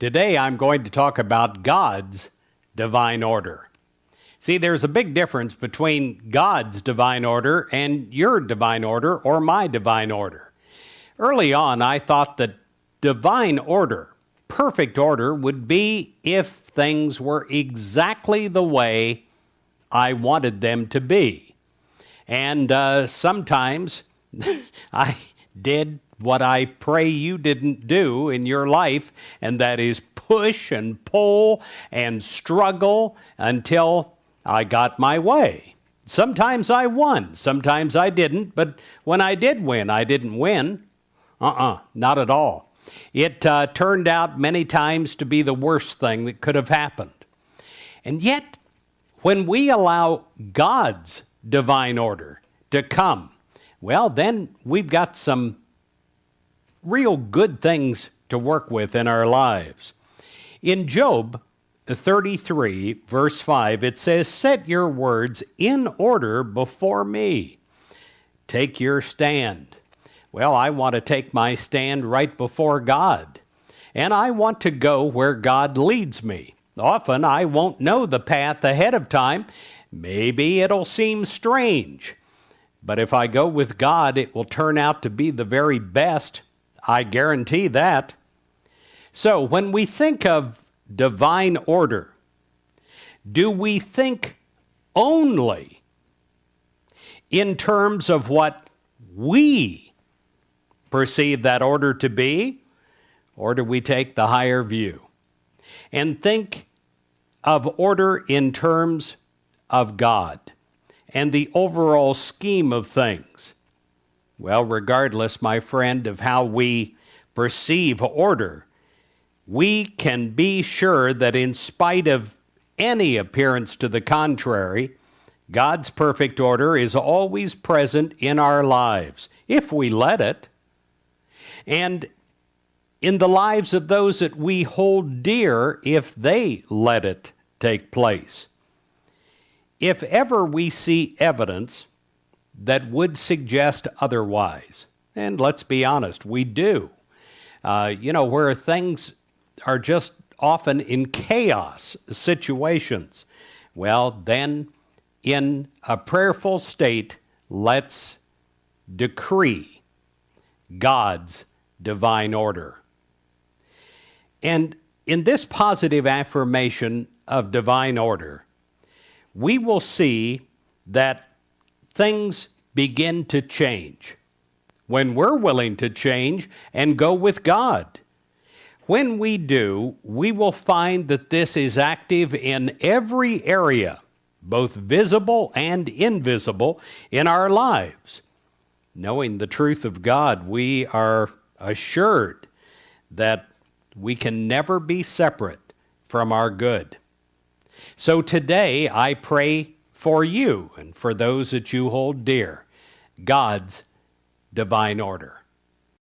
Today I'm going to talk about God's divine order. See, there's a big difference between God's divine order and your divine order or my divine order. Early on, I thought that divine order, perfect order, would be if things were exactly the way I wanted them to be. And sometimes I did what I pray you didn't do in your life, and that is push and pull and struggle until I got my way. Sometimes I won, sometimes I didn't, but when I did win, I didn't win. Not at all. It turned out many times to be the worst thing that could have happened. And yet, when we allow God's divine order to come, well, then we've got some real good things to work with in our lives. In Job 33, verse 5, it says, "Set your words in order before me. Take your stand." Well, I want to take my stand right before God, and I want to go where God leads me. Often I won't know the path ahead of time. Maybe it'll seem strange, but if I go with God, it will turn out to be the very best. I guarantee that. So when we think of divine order, do we think only in terms of what we perceive that order to be, or do we take the higher view and think of order in terms of God and the overall scheme of things? Well, regardless, my friend, of how we perceive order, we can be sure that in spite of any appearance to the contrary, God's perfect order is always present in our lives, if we let it, and in the lives of those that we hold dear, if they let it take place. If ever we see evidence that would suggest otherwise, and let's be honest, we do, where things are just often in chaos situations, well, then in a prayerful state, let's decree God's divine order. And in this positive affirmation of divine order, we will see that things begin to change when we're willing to change and go with God. When we do, we will find that this is active in every area, both visible and invisible, in our lives. Knowing the truth of God, we are assured that we can never be separate from our good. So today, I pray for you and for those that you hold dear, God's divine order.